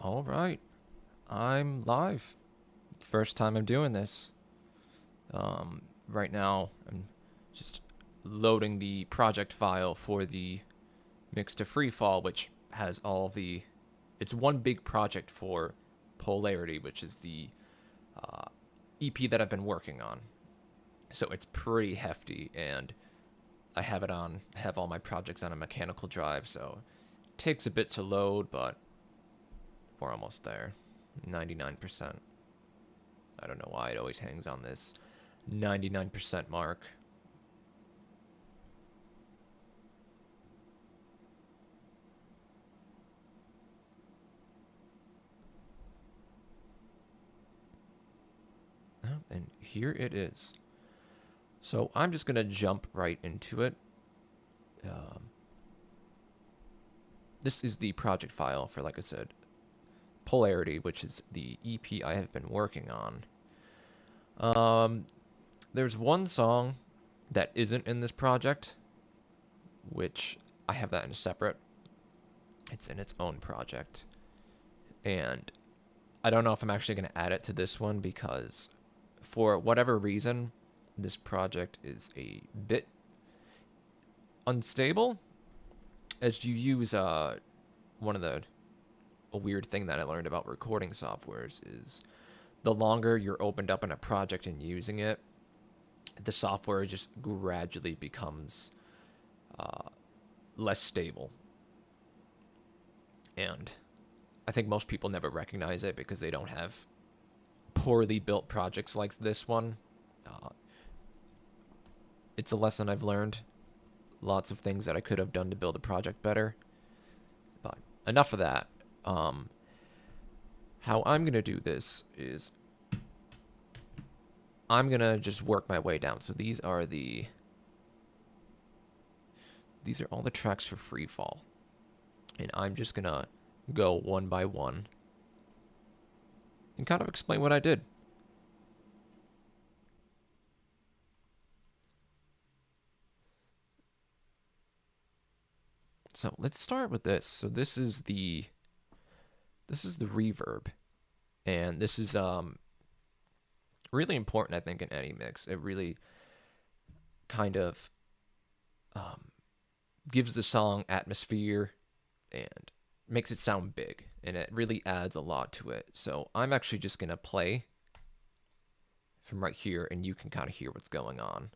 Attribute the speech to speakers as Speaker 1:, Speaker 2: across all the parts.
Speaker 1: All right, I'm live. First time I'm doing this. Right now, I'm just loading the project file for the Mix to Freefall, which has all of the. It's one big project for Polarity, which is the EP that I've been working on. So it's pretty hefty, and I have all my projects on a mechanical drive, so it takes a bit to load, but we're almost there. 99%. I don't know why it always hangs on this 99% mark. Oh, and here it is. So I'm just going to jump right into it. Um, this is the project file for, like I said, Polarity, which is the EP I have been working on. There's one song that isn't in this project, which I have that in a separate. It's in its own project. And I don't know if I'm actually going to add it to this one because for whatever reason, this project is a bit unstable. As you use one of the a weird thing that I learned about recording softwares is the longer you're opened up in a project and using it, the software just gradually becomes less stable. And I think most people never recognize it because they don't have poorly built projects like this one. Uh, it's a lesson I've learned. Lots of things that I could have done to build a project better. But enough of that. How I'm going to do this is I'm going to just work my way down. So these are all the tracks for Freefall. And I'm just going to go one by one and kind of explain what I did. So let's start with this. So this is the reverb, and this is really important, I think, in any mix. It really kind of gives the song atmosphere and makes it sound big, and it really adds a lot to it. So I'm actually just gonna play from right here, and you can kind of hear what's going on.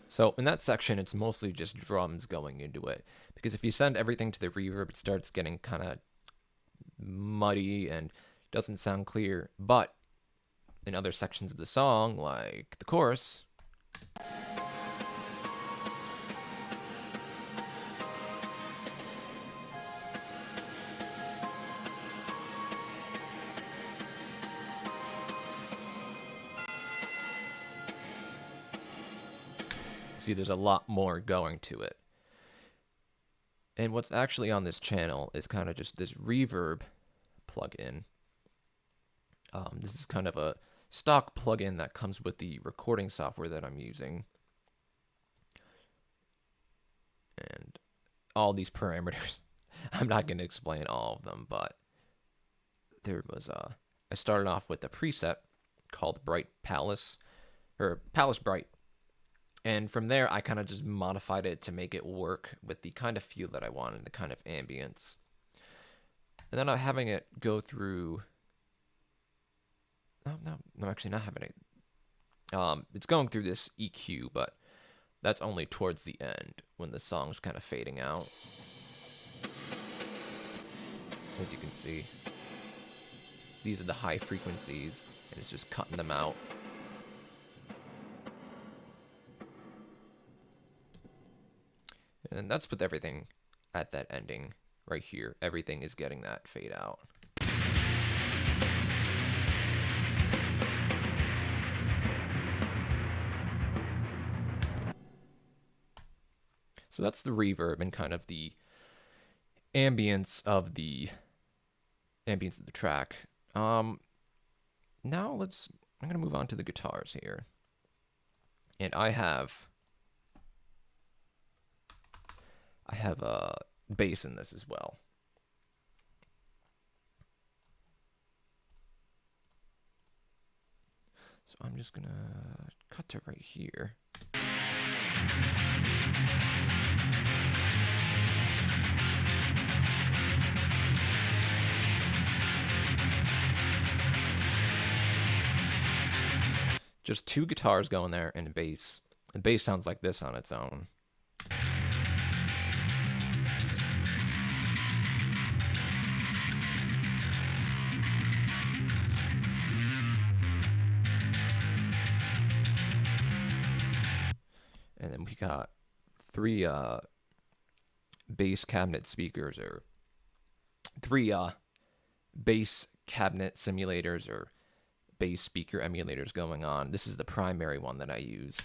Speaker 1: So in that section, it's mostly just drums going into it. Because if you send everything to the reverb, it starts getting kind of muddy and doesn't sound clear. But in other sections of the song, like the chorus, see there's a lot more going to it. And what's actually on this channel is kind of just this reverb plugin. This is kind of a stock plugin that comes with the recording software that I'm using. And all these parameters, I'm not going to explain all of them, but there was I started off with a preset called Bright Palace, or Palace Bright. And from there, I kind of just modified it to make it work with the kind of feel that I wanted, the kind of ambience. And then I'm having it go through. No, actually not having it. It's going through this EQ, but that's only towards the end when the song's kind of fading out. As you can see, these are the high frequencies, and it's just cutting them out. And that's with everything at that ending right here. Everything is getting that fade out. So that's the reverb and kind of the ambience of the track. Now let's I'm going to move on to the guitars here. And I have a bass in this as well. So I'm just going to cut to right here. Just two guitars going there and a bass. The bass sounds like this on its own. And then we got three bass cabinet speakers, or three bass cabinet simulators, or bass speaker emulators going on. This is the primary one that I use.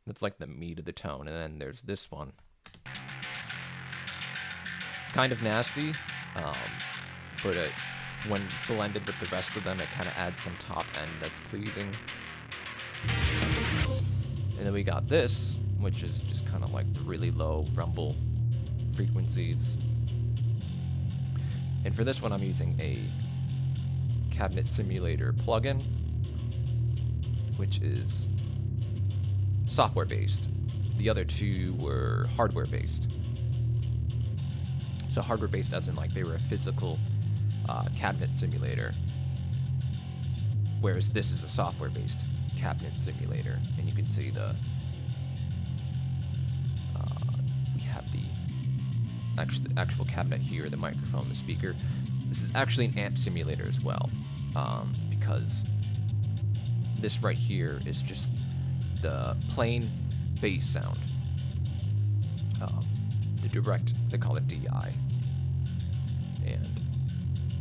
Speaker 1: That's like the meat of the tone. And then there's this one. It's kind of nasty, but when blended with the rest of them, it kind of adds some top end that's pleasing. And then we got this, which is just kind of like the really low rumble frequencies. And for this one, I'm using a cabinet simulator plugin, which is software based. The other two were hardware based. So hardware based as in like they were a physical cabinet simulator, whereas this is a software based cabinet simulator. And you can see we have the actual cabinet here, the microphone, the speaker. This is actually an amp simulator as well, because this right here is just the plain bass sound. The direct, they call it DI. And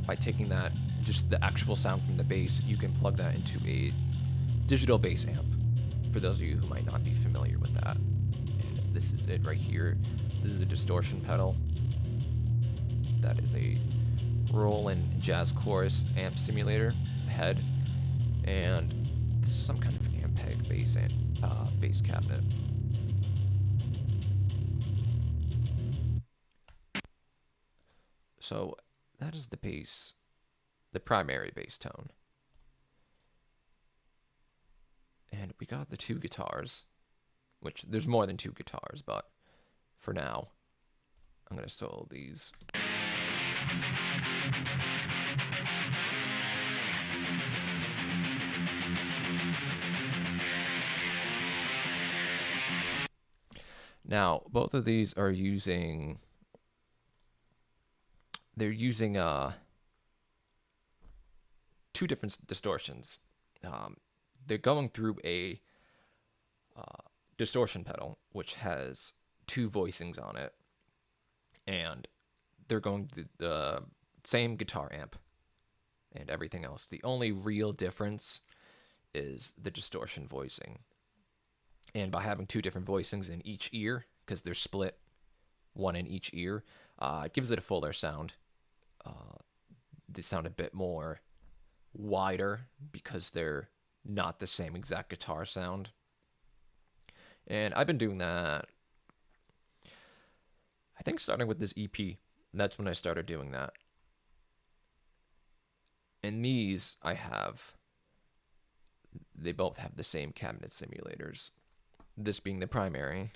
Speaker 1: by taking that, just the actual sound from the bass, you can plug that into a digital bass amp, for those of you who might not be familiar with that. And this is it right here. This is a distortion pedal. That is a Roland Jazz Chorus amp simulator head, and this is some kind of Ampeg bass cabinet. So that is the bass, the primary bass tone. And we got the two guitars, which there's more than two guitars, but for now, I'm going to solo these. Now, both of these are using, they're using two different distortions. They're going through a distortion pedal, which has two voicings on it, and they're going through the same guitar amp and everything else. The only real difference is the distortion voicing. And by having two different voicings in each ear, because they're split, one in each ear, it gives it a fuller sound. They sound a bit more wider because they're not the same exact guitar sound. And I've been doing that, I think, starting with this EP. That's when I started doing that. And these they both have the same cabinet simulators. This being the primary.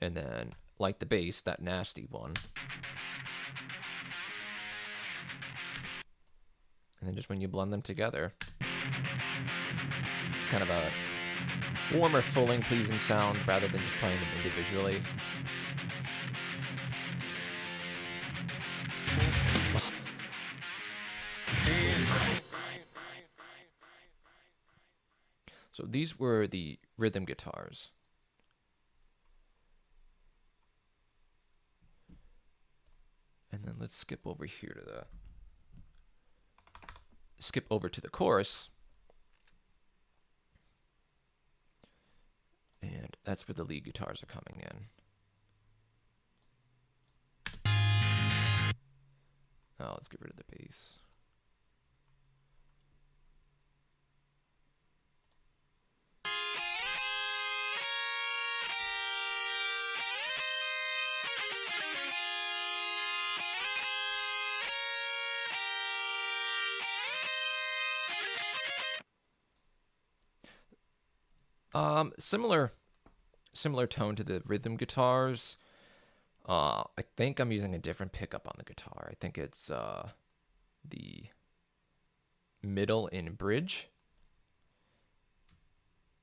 Speaker 1: And then, like the bass, that nasty one. And then just when you blend them together, it's kind of a warmer, fulling, pleasing sound rather than just playing them individually. So these were the rhythm guitars. And then let's skip over here to the chorus. And That's where the lead guitars are coming in. Oh, let's get rid of the bass. Similar tone to the rhythm guitars. I think I'm using a different pickup on the guitar. I think it's the middle in bridge.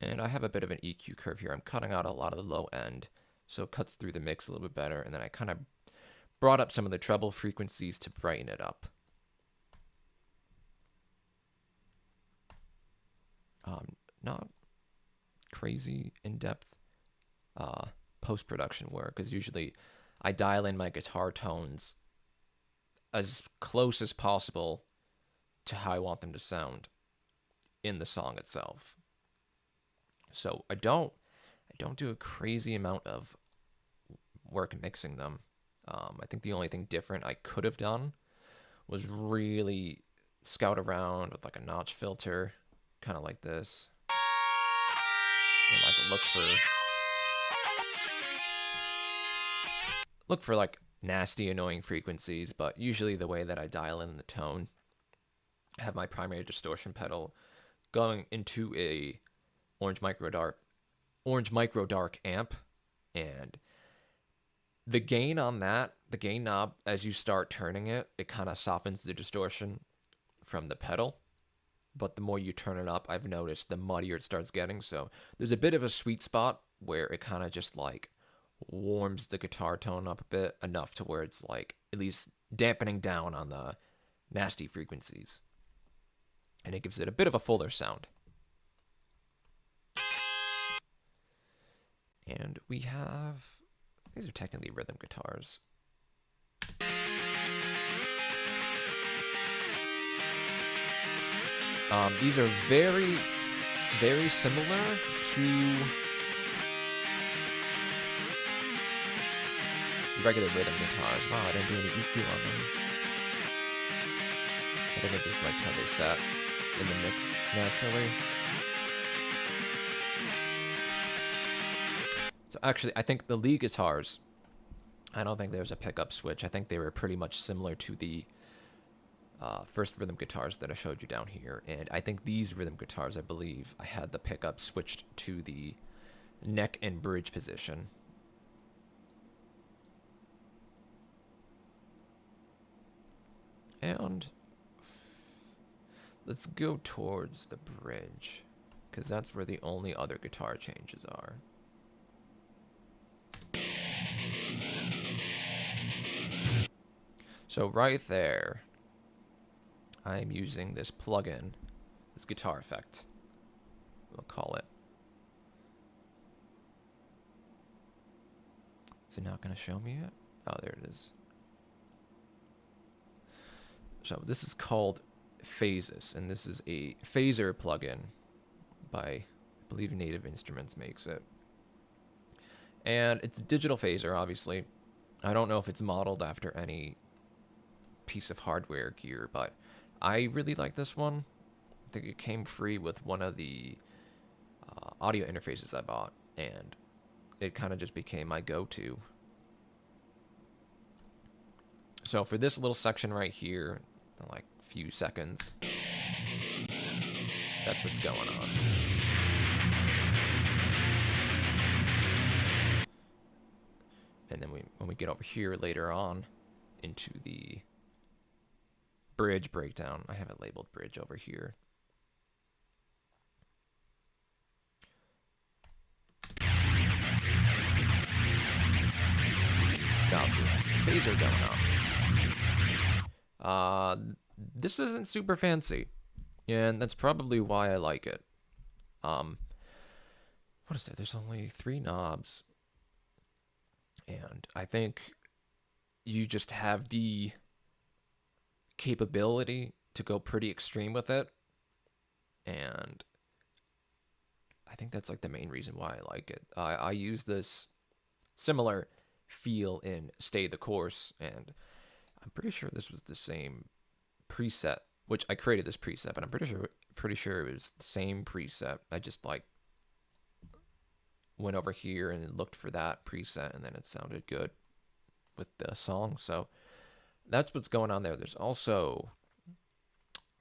Speaker 1: And I have a bit of an EQ curve here. I'm cutting out a lot of the low end, so it cuts through the mix a little bit better. And then I kind of brought up some of the treble frequencies to brighten it up. Not crazy in-depth post-production work, because usually I dial in my guitar tones as close as possible to how I want them to sound in the song itself. So I don't do a crazy amount of work mixing them. I think the only thing different I could have done was really scout around with like a notch filter, kind of like this, and like look for like nasty, annoying frequencies. But usually the way that I dial in the tone, I have my primary distortion pedal going into a Orange Micro Dark amp, and the gain on that, the gain knob, as you start turning it, it kind of softens the distortion from the pedal. But the more you turn it up, I've noticed the muddier it starts getting. So there's a bit of a sweet spot where it kind of just like warms the guitar tone up a bit, enough to where it's like at least dampening down on the nasty frequencies. And it gives it a bit of a fuller sound. And we have, these are technically rhythm guitars. These are very, very similar to regular rhythm guitars. Wow, I didn't do any EQ on them. I think I just liked how they sat in the mix naturally. So actually, I think the lead guitars, I don't think there's a pickup switch. I think they were pretty much similar to the first rhythm guitars that I showed you down here. And I think these rhythm guitars, I believe, I had the pickup switched to the neck and bridge position. And let's go towards the bridge, because that's where the only other guitar changes are. So right there, I'm using this plugin, this guitar effect, we'll call it. Is it not going to show me it? Oh, there it is. So this is called Phasis, and this is a phaser plugin by, I believe, Native Instruments makes it. And it's a digital phaser, obviously. I don't know if it's modeled after any piece of hardware gear, but I really like this one. I think it came free with one of the audio interfaces I bought, and it kind of just became my go-to. So for this little section right here, like a few seconds, that's what's going on. And then when we get over here later on into the bridge breakdown, I have it labeled bridge over here. We've got this phaser going on. This isn't super fancy, and that's probably why I like it. What is that? There's only 3 knobs, and I think you just have the capability to go pretty extreme with it, and I think that's like the main reason why I like it. I use this similar feel in Stay the Course, and I'm pretty sure this was the same preset, which I created this preset, but I'm pretty sure it was the same preset. I just like went over here and looked for that preset, and then it sounded good with the song. So that's what's going on there. There's also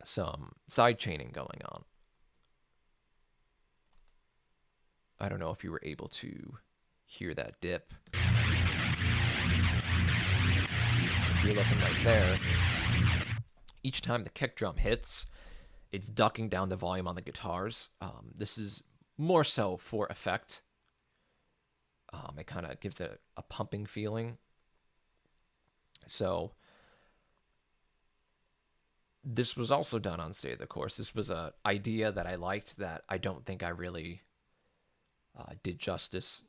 Speaker 1: some side chaining going on. I don't know if you were able to hear that dip. If you're looking right there, each time the kick drum hits, it's ducking down the volume on the guitars. This is more so for effect. It kind of gives it a pumping feeling. So this was also done on Stay the Course. This was an idea that I liked that I don't think I really did justice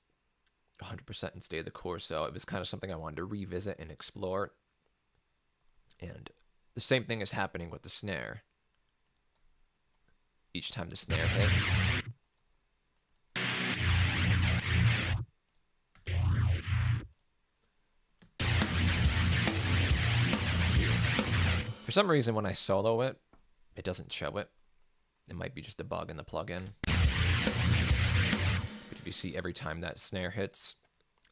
Speaker 1: 100% in Stay the Course. So it was kind of something I wanted to revisit and explore. And the same thing is happening with the snare. Each time the snare hits, for some reason when I solo it, it doesn't show it. It might be just a bug in the plugin. But if you see every time that snare hits,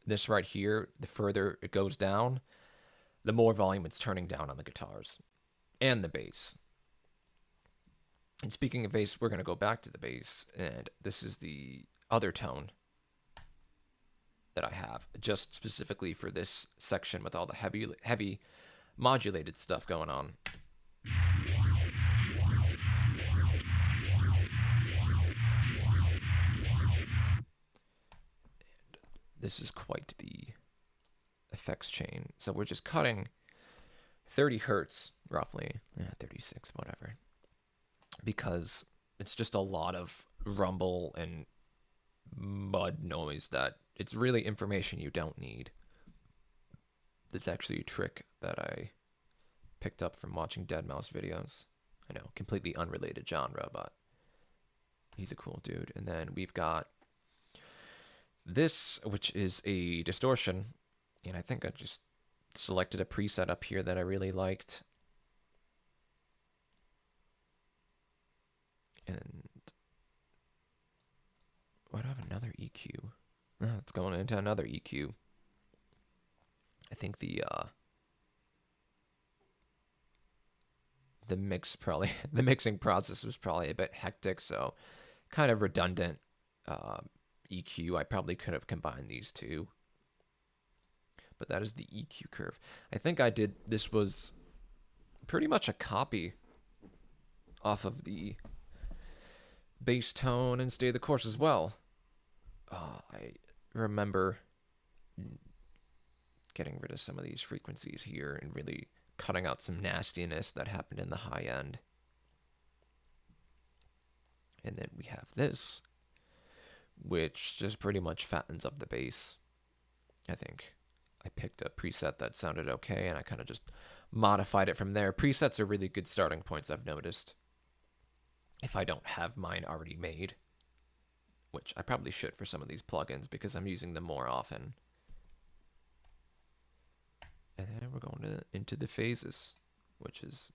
Speaker 1: this right here, the further it goes down, the more volume it's turning down on the guitars and the bass. And speaking of bass, we're going to go back to the bass, and this is the other tone that I have, just specifically for this section with all the heavy modulated stuff going on. And this is quite the effects chain. So we're just cutting 30 hertz, roughly, 36, whatever, because it's just a lot of rumble and mud noise that it's really information you don't need. That's actually a trick that I picked up from watching Deadmau5 videos. I know, completely unrelated genre, but he's a cool dude. And then we've got this, which is a distortion, and I think I just selected a preset up here that I really liked. And what, I have another EQ? Oh, it's going into another EQ. I think the mixing process was probably a bit hectic, so kind of redundant EQ. I probably could have combined these two. But that is the EQ curve. I think this was pretty much a copy off of the bass tone and Stay the Course as well. I remember getting rid of some of these frequencies here and really cutting out some nastiness that happened in the high end. And then we have this, which just pretty much fattens up the bass. I think I picked a preset that sounded okay, and I kind of just modified it from there. Presets are really good starting points, I've noticed, if I don't have mine already made, which I probably should for some of these plugins because I'm using them more often. And then we're going into the phases, which is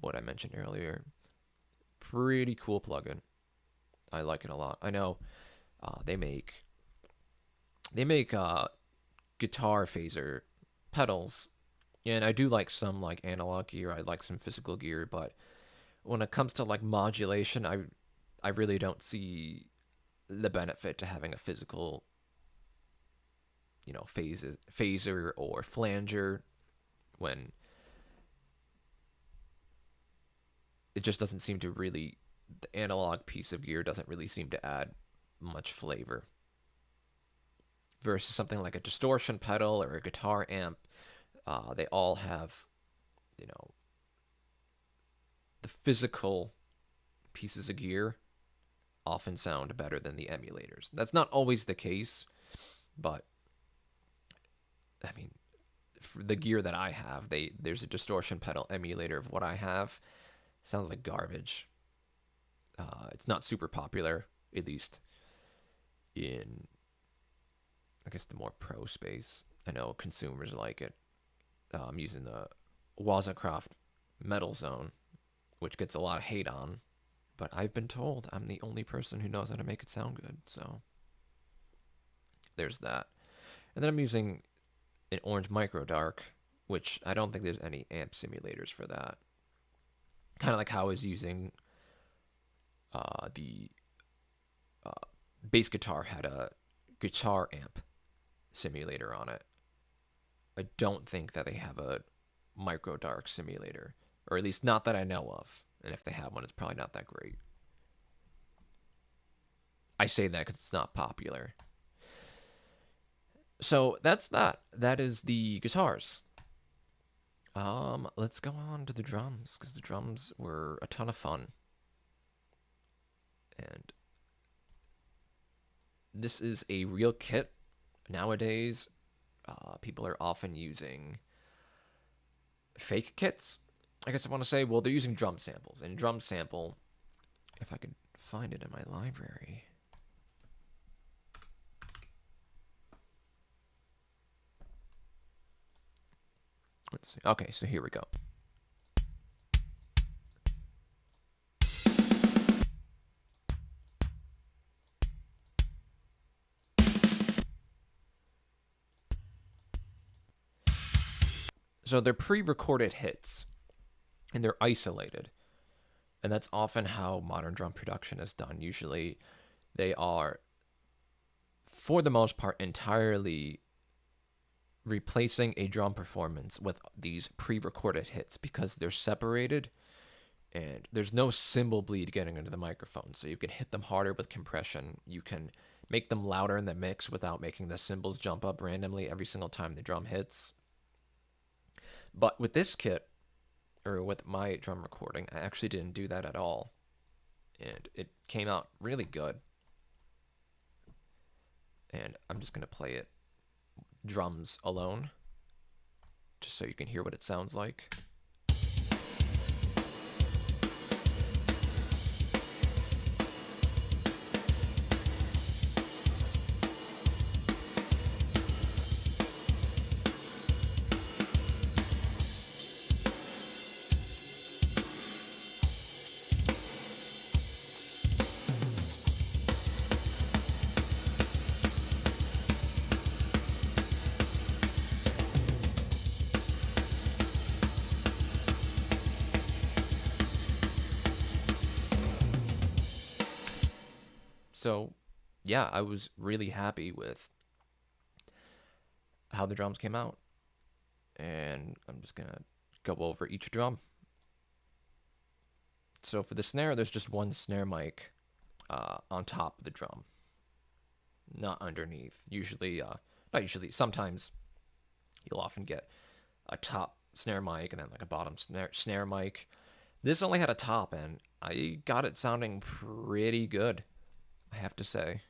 Speaker 1: what I mentioned earlier. Pretty cool plugin. I like it a lot. I know they make guitar phaser pedals, and I do like some like analog gear. I like some physical gear, but when it comes to like modulation, I really don't see the benefit to having a physical, phaser or flanger, when it just doesn't seem to really, the analog piece of gear doesn't really seem to add much flavor. Versus something like a distortion pedal or a guitar amp, they all have, the physical pieces of gear often sound better than the emulators. That's not always the case, but I mean, for the gear that I have, there's a distortion pedal emulator of what I have. Sounds like garbage. It's not super popular. at least in, I guess, the more pro space. I know consumers like it. I'm using the Wazacraft Metal Zone, which gets a lot of hate on, but I've been told I'm the only person who knows how to make it sound good, so there's that. And then I'm using an Orange Micro Dark, which I don't think there's any amp simulators for that. Kind of like how I was using the bass guitar had a guitar amp simulator on it. I don't think that they have a Micro Dark simulator, or at least not that I know of. And if they have one, it's probably not that great. I say that because it's not popular. So that's that. That is the guitars. Let's go on to the drums, because the drums were a ton of fun. And this is a real kit. Nowadays, people are often using fake kits. I guess I want to say, well, they're using drum samples. And drum sample, if I could find it in my library. Let's see. Okay, so here we go. So they're pre-recorded hits, and they're isolated. And that's often how modern drum production is done. Usually they are, for the most part, entirely replacing a drum performance with these pre-recorded hits because they're separated and there's no cymbal bleed getting into the microphone. So you can hit them harder with compression. You can make them louder in the mix without making the cymbals jump up randomly every single time the drum hits. But with this kit, or with my drum recording, I actually didn't do that at all. And it came out really good. And I'm just going to play it drums alone, just so you can hear what it sounds like. So, yeah, I was really happy with how the drums came out. And I'm just going to go over each drum. So for the snare, there's just one snare mic on top of the drum, not underneath. Usually, not usually, sometimes you'll often get a top snare mic and then like a bottom snare mic. This only had a top, and I got it sounding pretty good, I have to say.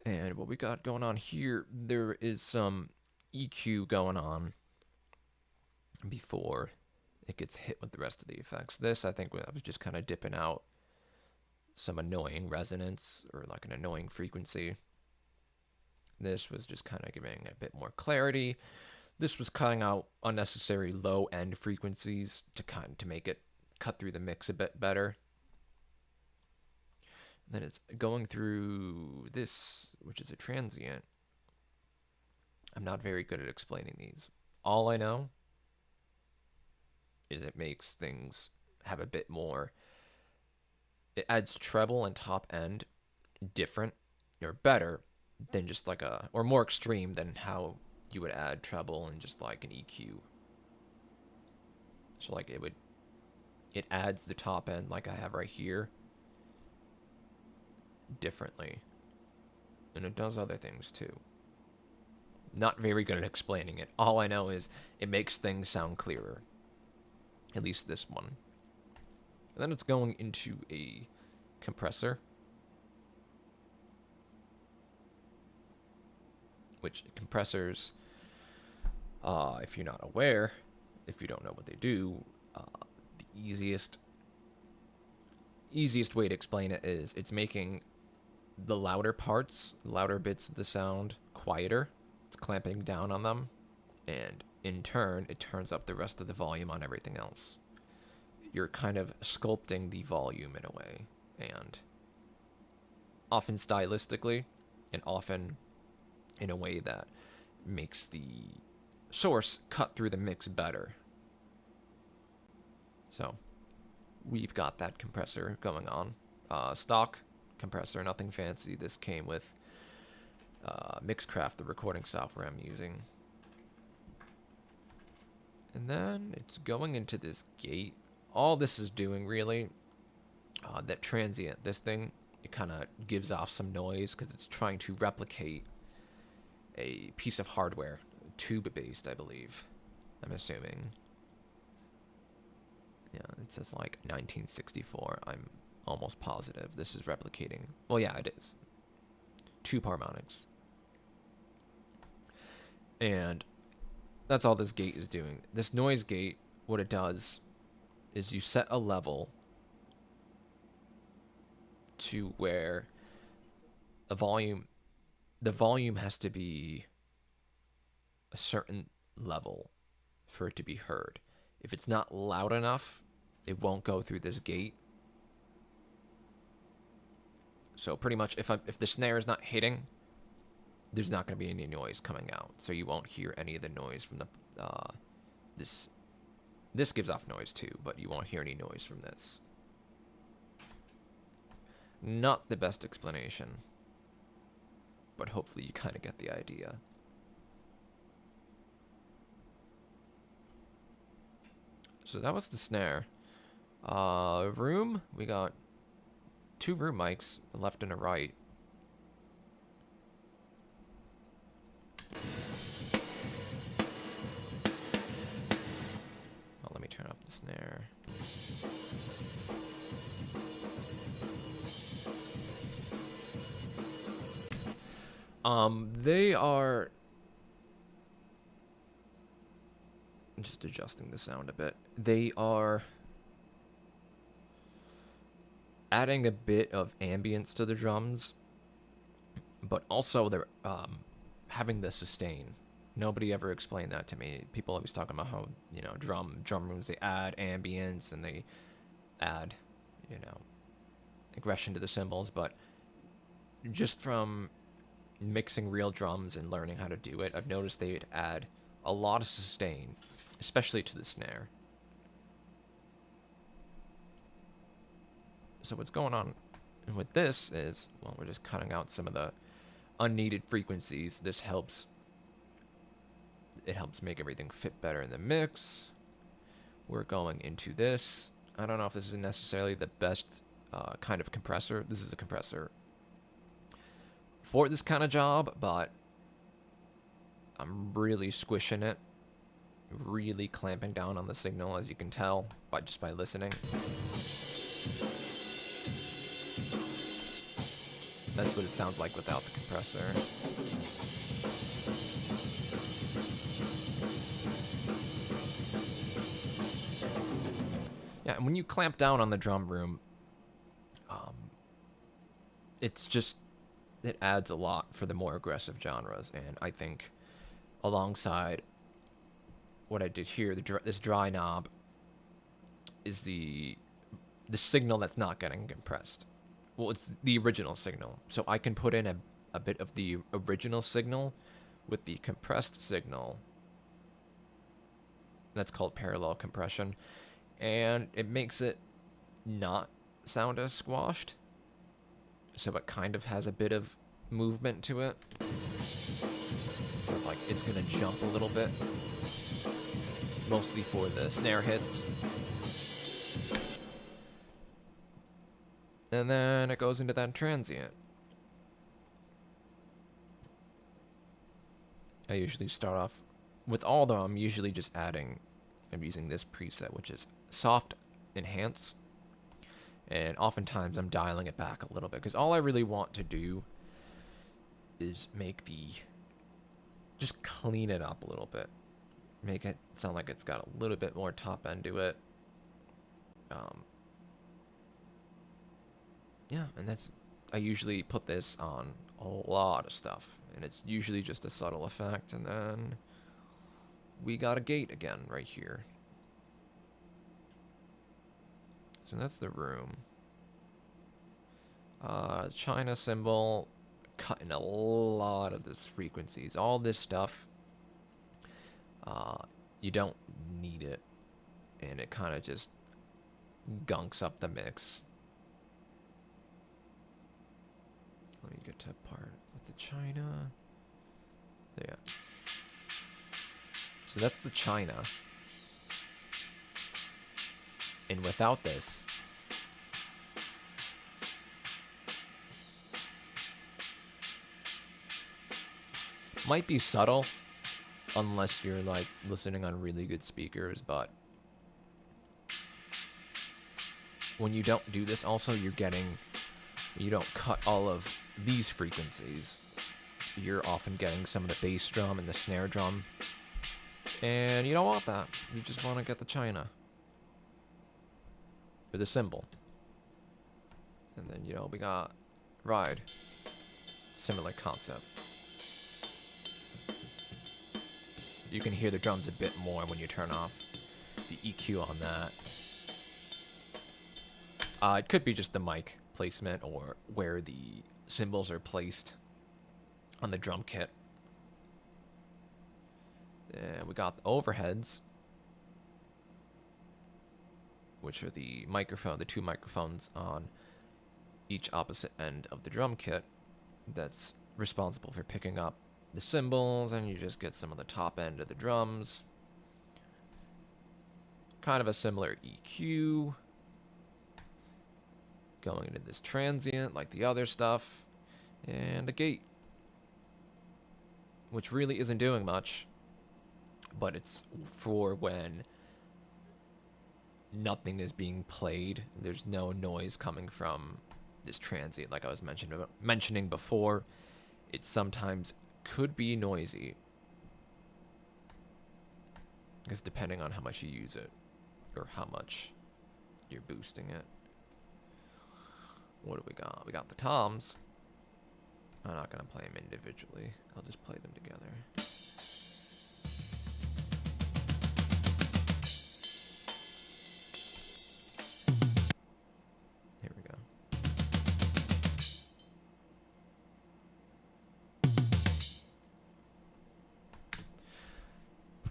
Speaker 1: And what we got going on here, there is some EQ going on before it gets hit with the rest of the effects. This, I think, I was just kind of dipping out some annoying resonance or like an annoying frequency. This was just kind of giving a bit more clarity. This was cutting out unnecessary low-end frequencies to make it cut through the mix a bit better. And then it's going through this, which is a transient. I'm not very good at explaining these. All I know is it makes things have a bit more. It adds treble and top end different or better than just like or more extreme than how you would add treble and just like an EQ. So like it adds the top end like I have right here differently. And it does other things too. Not very good at explaining it. All I know is it makes things sound clearer. At least this one. And then it's going into a compressor, which compressors, If you're not aware, if you don't know what they do, the easiest way to explain it is it's making the louder parts, louder bits of the sound quieter. It's clamping down on them, and in turn, it turns up the rest of the volume on everything else. You're kind of sculpting the volume in a way, and often stylistically, and often in a way that makes the source cut through the mix better. So, we've got that compressor going on. Stock compressor, nothing fancy. This came with Mixcraft, the recording software I'm using. And then it's going into this gate. All this is doing, really, that transient, this thing, it kind of gives off some noise because it's trying to replicate a piece of hardware, tube-based, I believe. I'm assuming. Yeah, it says like 1964. I'm almost positive this is replicating. Well, yeah, it is. Tube harmonics. And that's all this gate is doing. This noise gate, what it does is you set a level to where the volume has to be a certain level for it to be heard. If it's not loud enough, it won't go through this gate. So pretty much if the snare is not hitting, there's not going to be any noise coming out. So you won't hear any of the noise from the this gives off noise too, but you won't hear any noise from this. Not the best explanation, but hopefully you kind of get the idea. So that was the snare. Room, we got 2 room mics, a left and a right. Oh, let me turn off the snare. They are just adjusting the sound a bit. They are adding a bit of ambience to the drums, but also they're having the sustain. Nobody ever explained that to me. People always talking about how, you know, drum rooms, they add ambience and they add, you know, aggression to the cymbals, but just from mixing real drums and learning how to do it, I've noticed they'd add a lot of sustain, especially to the snare. So what's going on with this is, well, we're just cutting out some of the unneeded frequencies. This helps. It helps make everything fit better in the mix. We're going into this. I don't know if this is necessarily the best kind of compressor. This is a compressor for this kind of job, but I'm really squishing it, really clamping down on the signal, as you can tell just by listening. That's what it sounds like without the compressor. Yeah, and when you clamp down on the drum room, it adds a lot for the more aggressive genres, and I think alongside what I did here, this dry knob is the signal that's not getting compressed. Well, it's the original signal, so I can put in a bit of the original signal with the compressed signal. That's called parallel compression, and it makes it not sound as squashed, so it kind of has a bit of movement to it. So like it's gonna jump a little bit, mostly for the snare hits. And then it goes into that transient. I usually start off with all of them. I'm usually just I'm using this preset, which is soft enhance. And oftentimes I'm dialing it back a little bit because all I really want to do is just clean it up a little bit. make it sound like it's got a little bit more top end to it. Yeah, and that's, I usually put this on a lot of stuff, and it's usually just a subtle effect, and then we got a gate again right here. So that's the room. China symbol, cutting a lot of this frequencies. All this stuff, you don't need it, and it kind of just gunks up the mix. Let me get to a part with the China. Yeah. So that's the China. And without this, might be subtle unless you're like listening on really good speakers, but when you don't do this, also you don't cut all of these frequencies. You're often getting some of the bass drum and the snare drum, and you don't want that. You just want to get the China or the cymbal. And then, we got Ride. Similar concept. You can hear the drums a bit more when you turn off the EQ on that. It could be just the mic placement or where the cymbals are placed on the drum kit. And we got the overheads, which are the two microphones on each opposite end of the drum kit that's responsible for picking up the cymbals, and you just get some of the top end of the drums. Kind of a similar EQ. Going into this transient like the other stuff. And a gate, which really isn't doing much, but it's for when nothing is being played. There's no noise coming from this transient, like I was mentioning before. It sometimes could be noisy, because depending on how much you use it or how much you're boosting it. What do we got? We got the toms. I'm not going to play them individually. I'll just play them together. Here we go.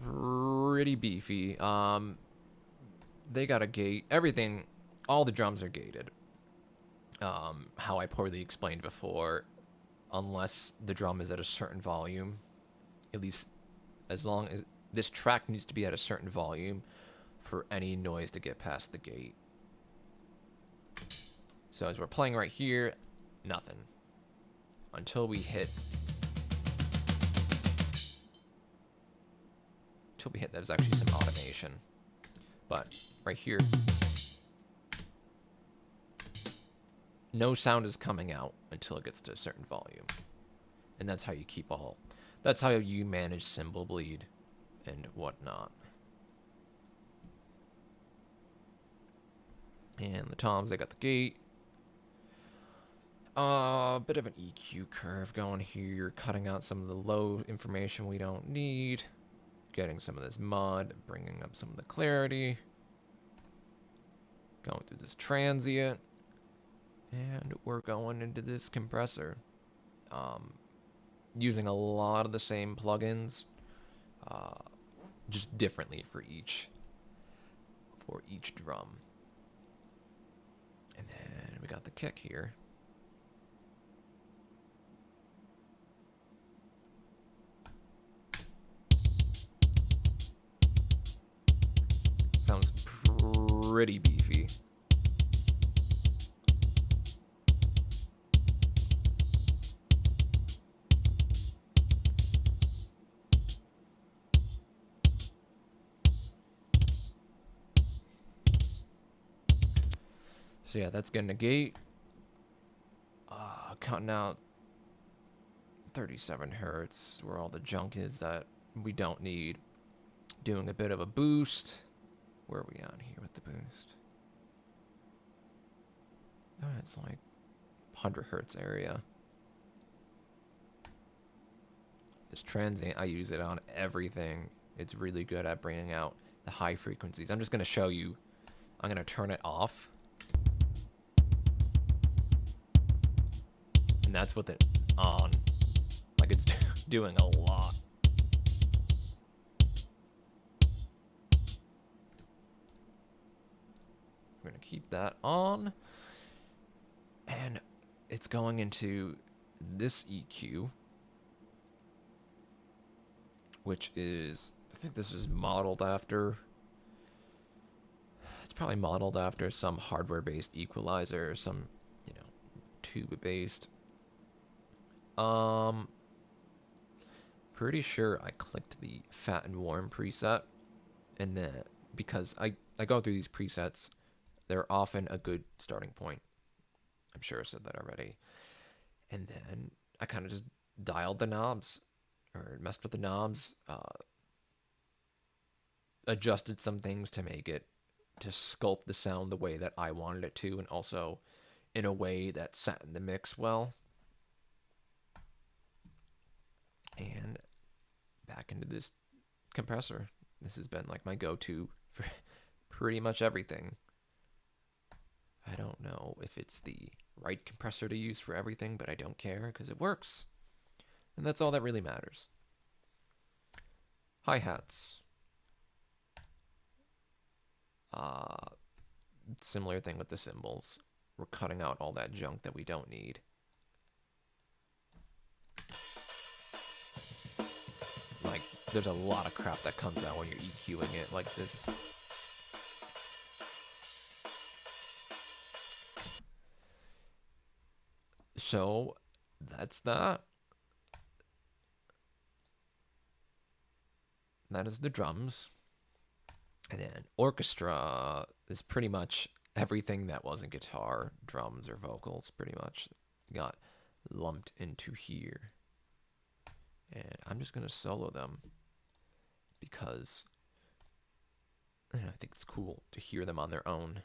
Speaker 1: Pretty beefy. They got a gate. Everything, all the drums are gated. How I poorly explained before, unless the drum is at a certain volume, at least as long as this track needs to be at a certain volume for any noise to get past the gate. So as we're playing right here, nothing. Until we hit there's actually some automation. But right here, no sound is coming out until it gets to a certain volume. And that's how you manage cymbal bleed and whatnot. And the toms, they got the gate. A bit of an EQ curve going here, cutting out some of the low information we don't need. Getting some of this mud, bringing up some of the clarity. Going through this transient. And we're going into this compressor. Using a lot of the same plugins. Just differently for each drum. And then we got the kick here. Sounds pretty beefy. So yeah, that's getting a gate. Cutting out 37 hertz, where all the junk is that we don't need. doing a bit of a boost. Where are we on here with the boost? Oh, it's like 100 hertz area. This transient, I use it on everything. It's really good at bringing out the high frequencies. I'm just going to show you. I'm going to turn it off. And that's with it on. Like, it's doing a lot. We're going to keep that on. And it's going into this EQ, which is, I think this is modeled after, it's probably modeled after some hardware-based equalizer, some, you know, tube-based. Pretty sure I clicked the fat and warm preset, and then because I go through these presets, they're often a good starting point. I'm sure I said that already. And then I kind of just dialed the knobs, or messed with the knobs, adjusted some things to make it, to sculpt the sound the way that I wanted it to, and also in a way that sat in the mix well. And back into this compressor. This has been like my go-to for pretty much everything. I don't know if it's the right compressor to use for everything, but I don't care because it works. And that's all that really matters. Hi-hats. Similar thing with the cymbals. We're cutting out all that junk that we don't need. Like, there's a lot of crap that comes out when you're EQing it like this. So, that's that. That is the drums. And then orchestra is pretty much everything that wasn't guitar, drums, or vocals, pretty much got lumped into here. And I'm just going to solo them because I think it's cool to hear them on their own.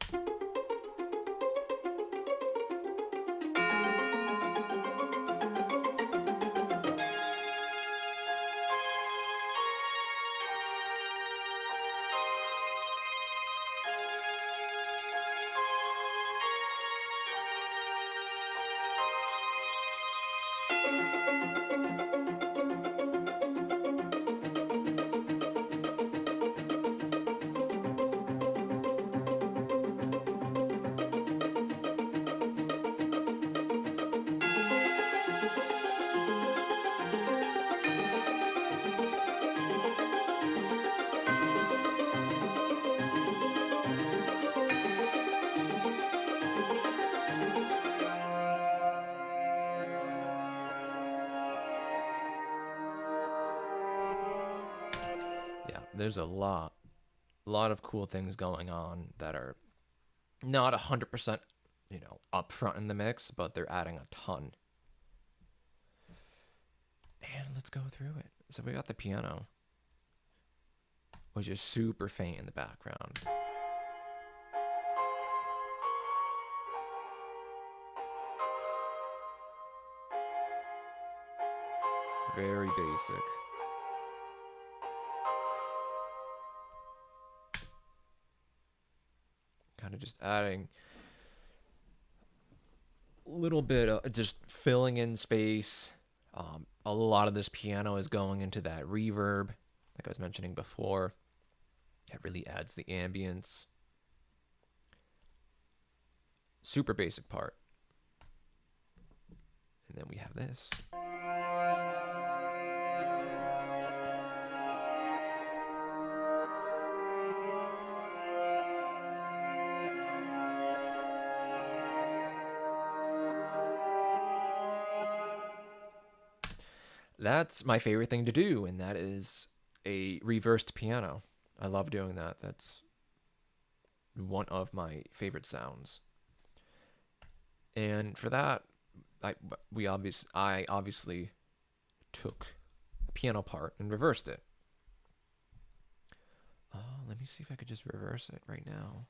Speaker 1: There's a lot of cool things going on that are not 100%, up front in the mix, but they're adding a ton. And let's go through it. So we got the piano, which is super faint in the background. Very basic. Kind of just adding a little bit of just filling in space. A lot of this piano is going into that reverb, like I was mentioning before. It really adds the ambience. Super basic part. And then we have this. That's my favorite thing to do, and that is a reversed piano. I love doing that. That's one of my favorite sounds. And for that, I obviously took a piano part and reversed it. me see if I could just reverse it right now.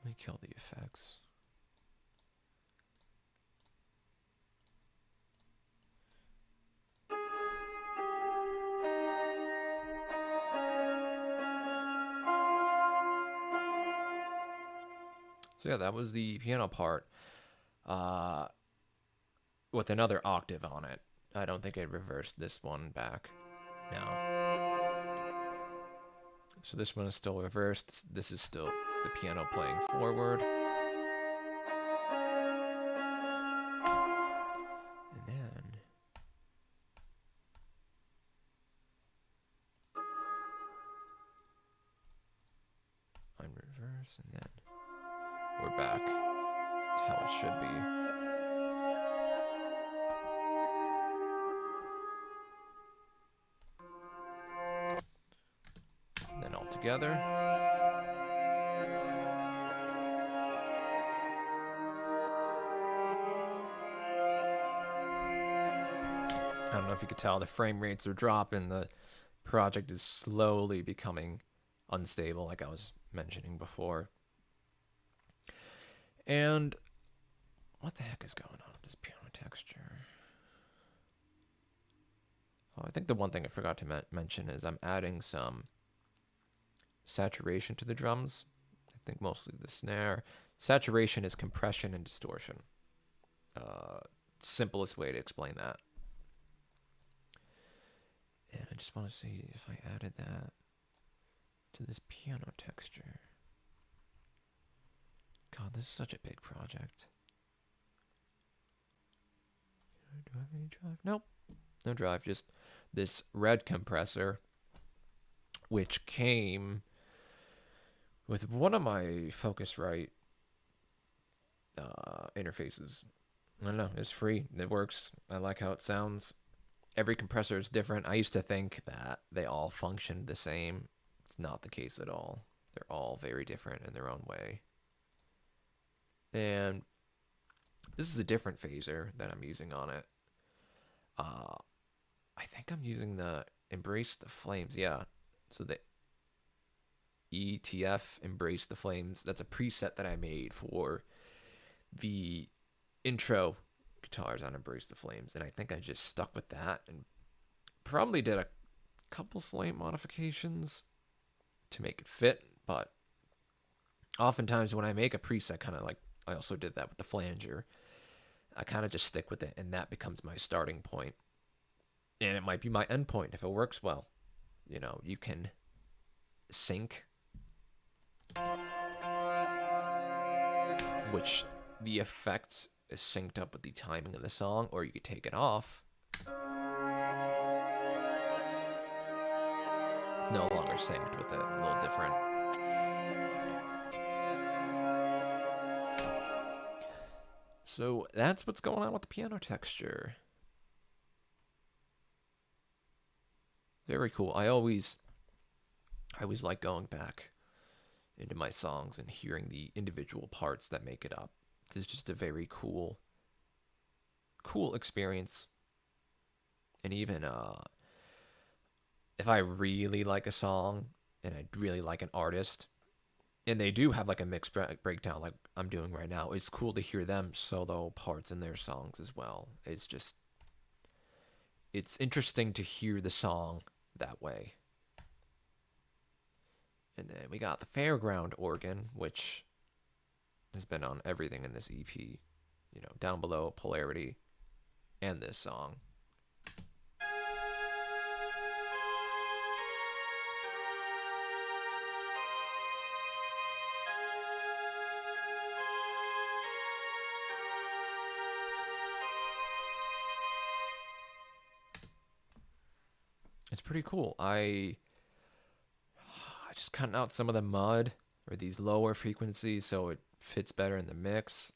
Speaker 1: Let me kill the effects. So yeah, that was the piano part with another octave on it. I don't think I reversed this one back. No. So this one is still reversed. This is still the piano playing forward. And then on reverse, and then we're back to how it should be. And then all together. I don't know if you could tell the frame rates are dropping. The project is slowly becoming unstable, like I was mentioning before. And what the heck is going on with this piano texture? Oh, I think the one thing I forgot to mention is I'm adding some saturation to the drums. I think mostly the snare. Saturation is compression and distortion. Simplest way to explain that. And I just want to see if I added that to this piano texture. God, this is such a big project. Do I have any drive? Nope. No drive, just this red compressor, which came with one of my Focusrite interfaces. I don't know, it's free. It works. I like how it sounds. Every compressor is different. I used to think that they all functioned the same. It's not the case at all. They're all very different in their own way. And this is a different phaser that I'm using on it. I think I'm using the Embrace the Flames. Yeah. So the ETF Embrace the Flames. That's a preset that I made for the intro guitars on Embrace the Flames, and I think I just stuck with that and probably did a couple slight modifications to make it fit, but oftentimes when I make a preset, kind of like I also did that with the flanger, I kind of just stick with it, and that becomes my starting point, and it might be my end point if it works well. You know, you can sync, which the effects is synced up with the timing of the song, or you could take it off. It's no longer synced with it, a little different. So that's what's going on with the piano texture. Very cool. I always like going back into my songs and hearing the individual parts that make it up. It's just a very cool experience. And even if I really like a song and I really like an artist, and they do have like a mixed breakdown like I'm doing right now, it's cool to hear them solo parts in their songs as well. It's interesting to hear the song that way. And then we got the Fairground organ, which has been on everything in this EP. You know, Down Below, Polarity, and this song. It's pretty cool. I just cutting out some of the mud or these lower frequencies so it fits better in the mix.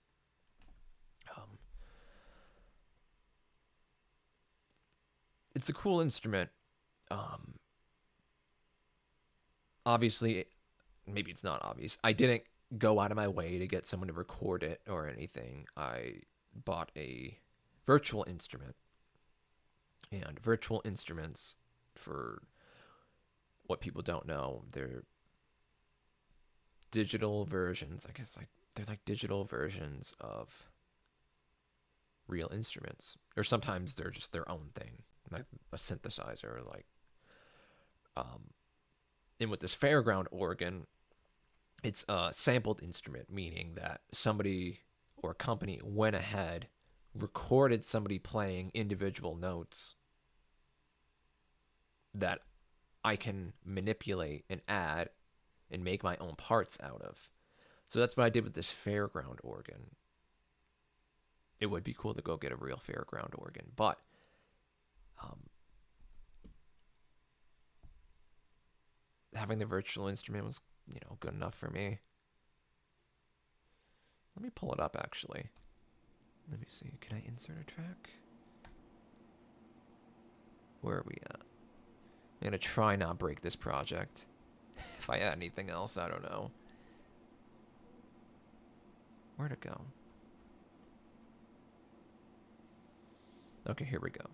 Speaker 1: It's a cool instrument. Obviously, maybe it's not obvious. I didn't go out of my way to get someone to record it or anything. I bought a virtual instrument. And virtual instruments, for what people don't know, they're digital versions. I guess they're like digital versions of real instruments, or sometimes they're just their own thing, like a synthesizer. And with this fairground organ, it's a sampled instrument, meaning that somebody or a company went ahead, recorded somebody playing individual notes that I can manipulate and add and make my own parts out of. So that's what I did with this fairground organ. It would be cool to go get a real fairground organ, but having the virtual instrument was, good enough for me. Let me pull it up, actually. Let me see. Can I insert a track? Where are we at? I'm going to try not break this project. If I add anything else, I don't know. Where'd it go? Okay, here we go.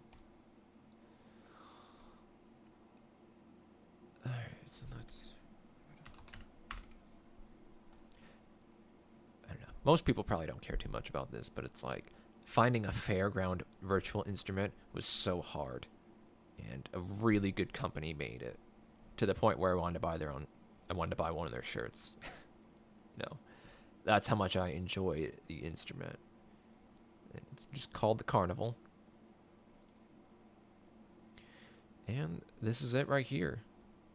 Speaker 1: Alright, so let's... I don't know. Most people probably don't care too much about this, but it's like finding a fairground virtual instrument was so hard. And a really good company made it to the point where I wanted to buy one of their shirts. That's how much I enjoy the instrument. It's just called the Carnival. And this is it right here.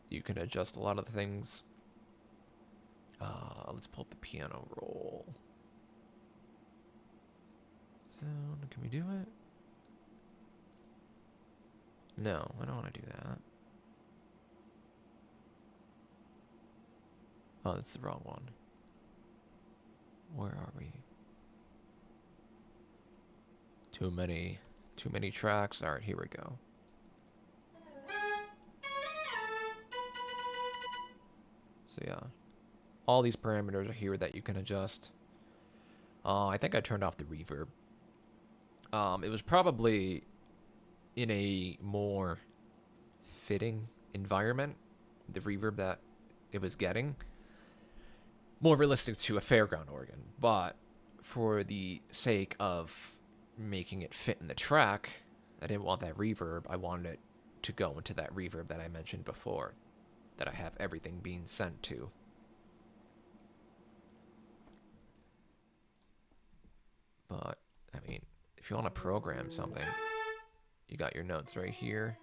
Speaker 1: You can adjust a lot of the things. Let's pull up the piano roll. So, can we do it? No, I don't want to do that. Oh, that's the wrong one. Where are we? Too many tracks. All right, here we go. So yeah, all these parameters are here that you can adjust. I think I turned off the reverb. It was probably in a more fitting environment, the reverb that it was getting. More realistic to a fairground organ, but for the sake of making it fit in the track, I didn't want that reverb. I wanted it to go into that reverb that I mentioned before, that I have everything being sent to. But, I mean, if you want to program something, you got your notes right here.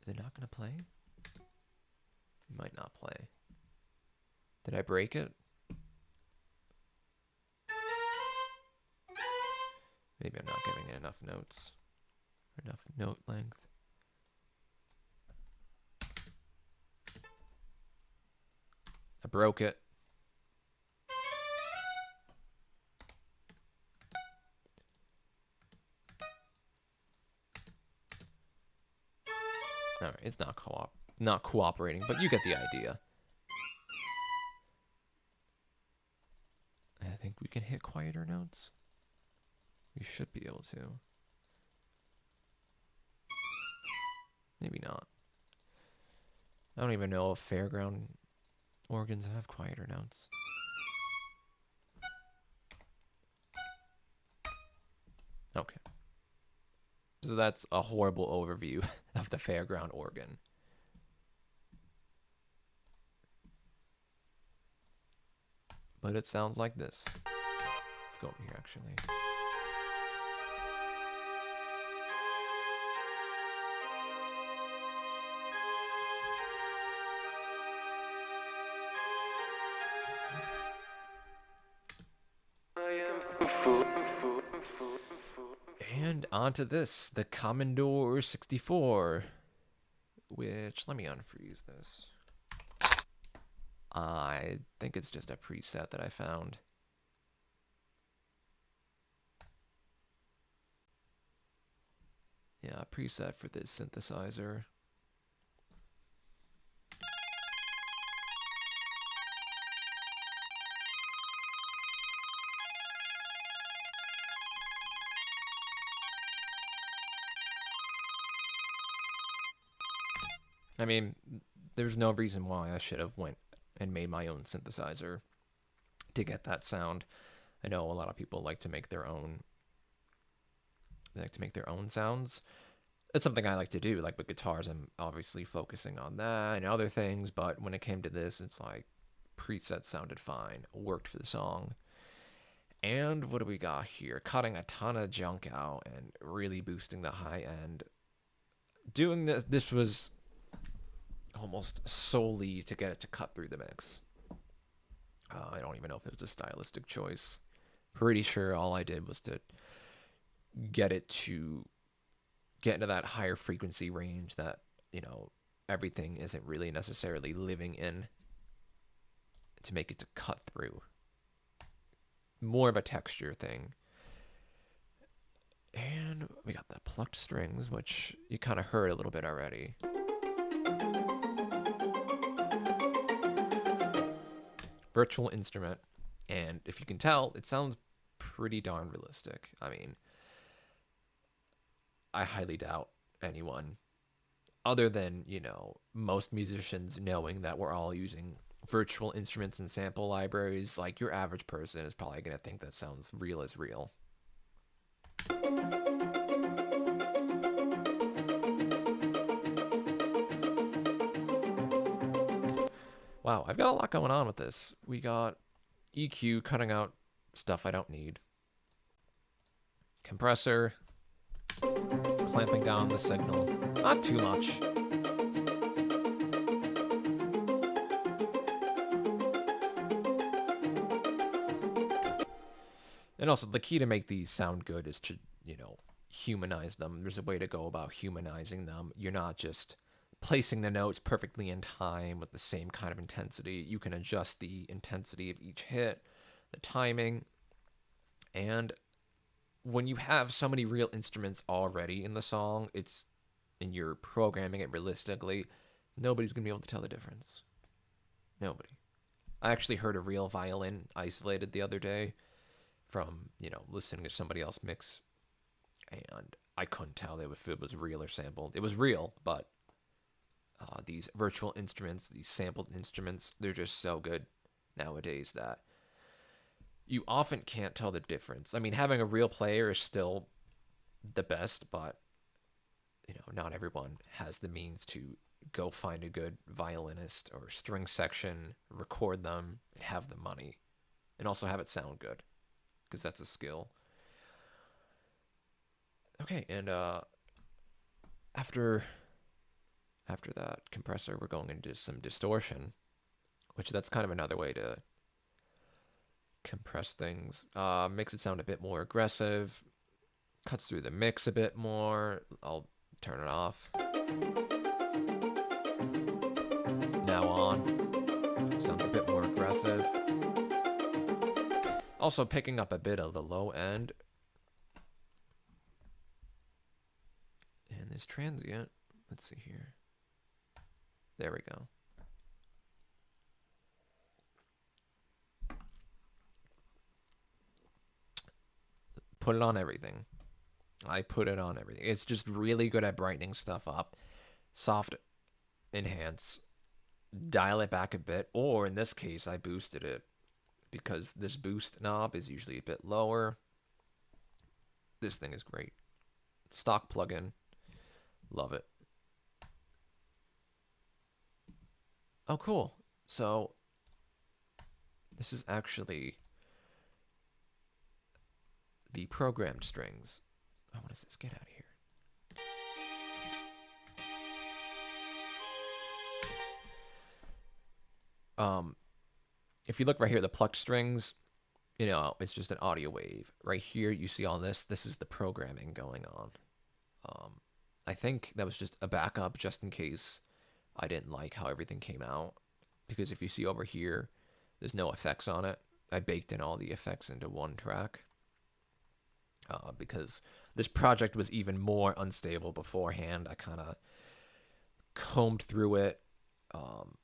Speaker 1: Is it not going to play? It might not play. Did I break it? Maybe I'm not giving it enough notes. Or enough note length. I broke it. Alright, it's not cooperating, but you get the idea. I think we can hit quieter notes. We should be able to. Maybe not. I don't even know if fairground organs have quieter notes. Okay. So that's a horrible overview of the fairground organ. But it sounds like this. Let's go over here, actually. And onto this, the Commodore 64, which, let me unfreeze this. I think it's just a preset that I found. Yeah, preset for this synthesizer. I mean, there's no reason why I should have went and made my own synthesizer to get that sound. I know a lot of people like to make their own. They like to make their own sounds. It's something I like to do. Like with guitars, I'm obviously focusing on that and other things. But when it came to this, it's like preset sounded fine, worked for the song. And what do we got here? Cutting a ton of junk out and really boosting the high end. Doing this was almost solely to get it to cut through the mix. I don't even know if it was a stylistic choice. Pretty sure all I did was to get it to get into that higher frequency range that, you know, everything isn't really necessarily living in, to make it to cut through. More of a texture thing. And we got the plucked strings, which you kind of heard a little bit already. Virtual instrument, and if you can tell, it sounds pretty darn realistic. I mean, I highly doubt anyone, other than, you know, most musicians knowing that we're all using virtual instruments and sample libraries, like your average person is probably going to think that sounds real as real. Wow, I've got a lot going on with this. We got EQ cutting out stuff I don't need. Compressor, clamping down the signal. Not too much. And also, the key to make these sound good is to, you know, humanize them. There's a way to go about humanizing them. You're not just placing the notes perfectly in time with the same kind of intensity. You can adjust the intensity of each hit, the timing, and when you have so many real instruments already in the song, and you're programming it realistically, nobody's gonna be able to tell the difference. Nobody. I actually heard a real violin isolated the other day from, you know, listening to somebody else mix, and I couldn't tell if it was real or sampled. It was real, but these virtual instruments, these sampled instruments, they're just so good nowadays that you often can't tell the difference. I mean, having a real player is still the best, but, you know, not everyone has the means to go find a good violinist or string section, record them, and have the money, and also have it sound good, because that's a skill. Okay, and after that compressor, we're going into some distortion, which that's kind of another way to compress things. Makes it sound a bit more aggressive, cuts through the mix a bit more. I'll turn it off. Now on. Sounds a bit more aggressive. Also picking up a bit of the low end. And this transient, let's see here. There we go. Put it on everything. I put it on everything. It's just really good at brightening stuff up. Soft enhance. Dial it back a bit. Or in this case, I boosted it, because this boost knob is usually a bit lower. This thing is great. Stock plugin. Love it. Oh, cool. So this is actually the programmed strings. Oh, what is this? Get out of here. If you look right here, the plucked strings, you know, it's just an audio wave. Right here, you see all this. This is the programming going on. I think that was just a backup just in case I didn't like how everything came out. Because if you see over here, there's no effects on it. I baked in all the effects into one track. because this project was even more unstable beforehand. I kind of combed through it, um,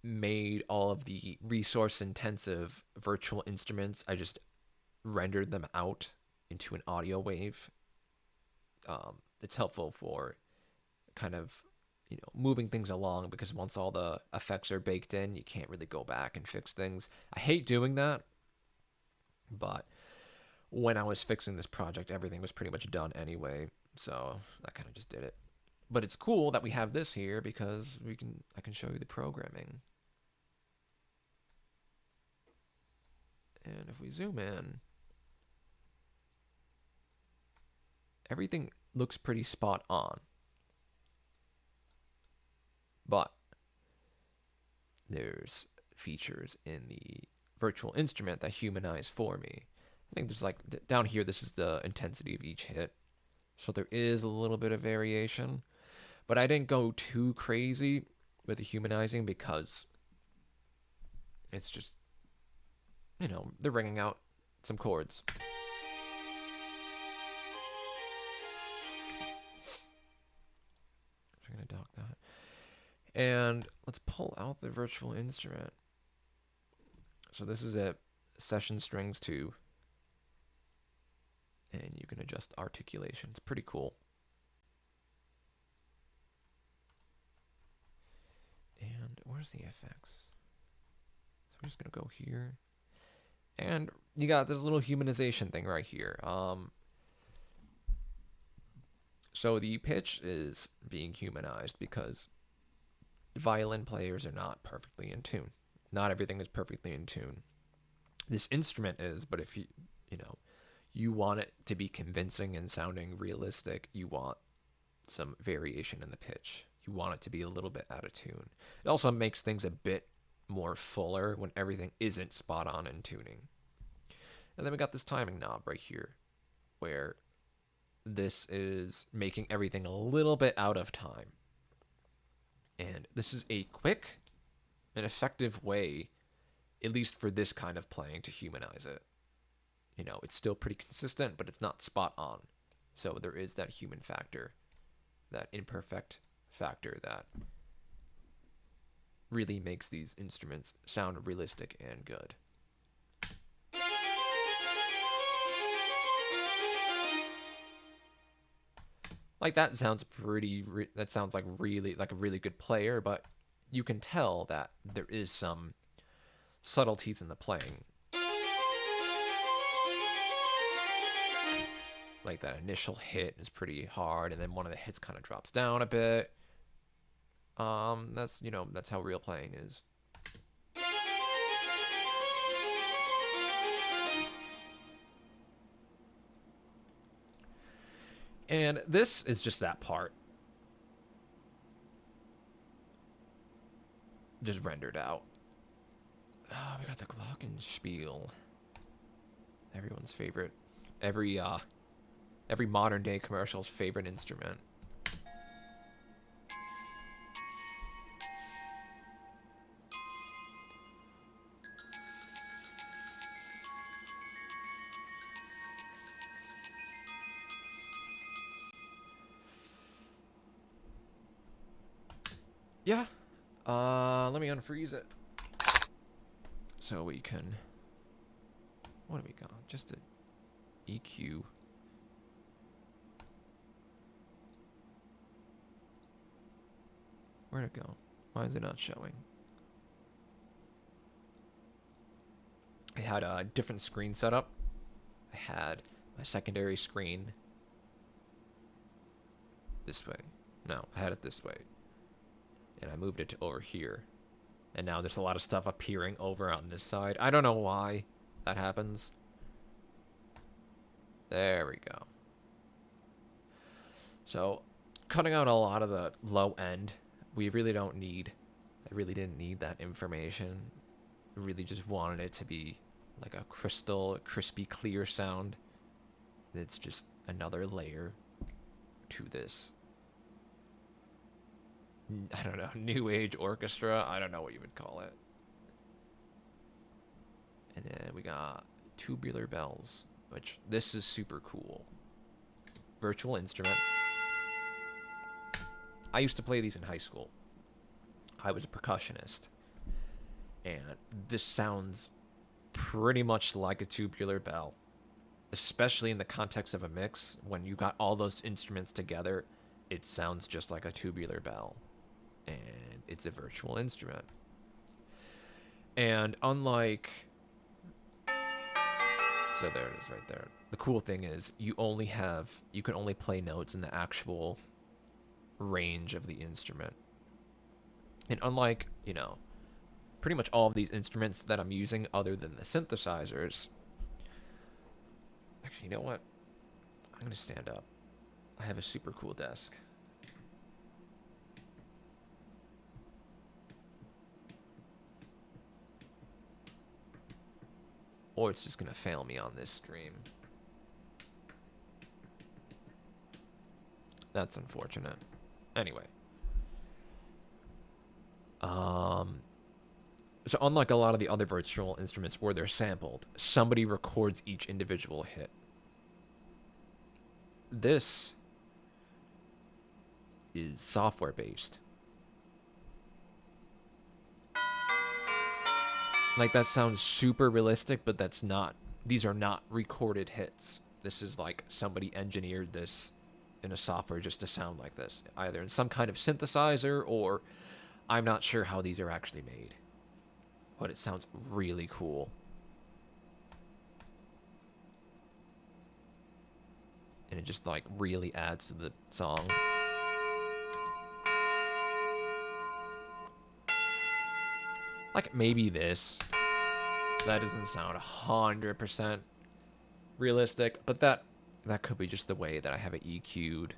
Speaker 1: made all of the resource intensive virtual instruments. I just rendered them out into an audio wave. It's helpful for kind of moving things along, because once all the effects are baked in, you can't really go back and fix things. I hate doing that, but when I was fixing this project, everything was pretty much done anyway, so I kind of just did it. But it's cool that we have this here, because I can show you the programming. And if we zoom in, everything looks pretty spot on. But there's features in the virtual instrument that humanize for me. I think there's like, down here, this is the intensity of each hit. So there is a little bit of variation. But I didn't go too crazy with the humanizing, because it's just, they're ringing out some chords. I'm going to dock that. And let's pull out the virtual instrument. So this is it, session strings 2. And you can adjust articulation. It's pretty cool. And where's the effects? So we're just going to go here. And you got this little humanization thing right here. So the pitch is being humanized because violin players are not perfectly in tune. Not everything is perfectly in tune. This instrument is, but if you want it to be convincing and sounding realistic, you want some variation in the pitch. You want it to be a little bit out of tune. It also makes things a bit more fuller when everything isn't spot on in tuning. And then we got this timing knob right here, where this is making everything a little bit out of time. And this is a quick and effective way, at least for this kind of playing, to humanize it. It's still pretty consistent, but it's not spot on. So there is that human factor, that imperfect factor that really makes these instruments sound realistic and good. Like that sounds that sounds like a really good player, but you can tell that there is some subtleties in the playing. Like that initial hit is pretty hard, and then one of the hits kind of drops down a bit. That's how real playing is. And this is just that part. Just rendered out. Oh, we got the glockenspiel. Everyone's favorite. Every modern day commercial's favorite instrument. Yeah. Let me unfreeze it. So we can... What do we got? Just an EQ. Where'd it go? Why is it not showing? I had a different screen setup. I had my secondary screen this way. No, I had it this way. And I moved it to over here. And now there's a lot of stuff appearing over on this side. I don't know why that happens. There we go. So, cutting out a lot of the low end, we really don't need. I really didn't need that information. I really just wanted it to be like a crystal, crispy, clear sound. It's just another layer to this, I don't know, new age orchestra. I don't know what you would call it. And then we got tubular bells. which this is super cool. Virtual instrument. I used to play these in high school. I was a percussionist. And this sounds pretty much like a tubular bell, especially in the context of a mix. When you got all those instruments together, it sounds just like a tubular bell, and it's a virtual instrument. And unlike, so there it is right there. The cool thing is you can only play notes in the actual range of the instrument. And unlike, pretty much all of these instruments that I'm using other than the synthesizers. Actually, you know what? I'm going to stand up. I have a super cool desk. Or it's just going to fail me on this stream. That's unfortunate. Anyway. So unlike a lot of the other virtual instruments where they're sampled, somebody records each individual hit. This is software based. Like, that sounds super realistic, but that's not. These are not recorded hits. This is like somebody engineered this in a software just to sound like this, either in some kind of synthesizer, or I'm not sure how these are actually made. But it sounds really cool. And it just like really adds to the song. Like maybe this. That doesn't sound 100% realistic, but that could be just the way that I have it EQ'd.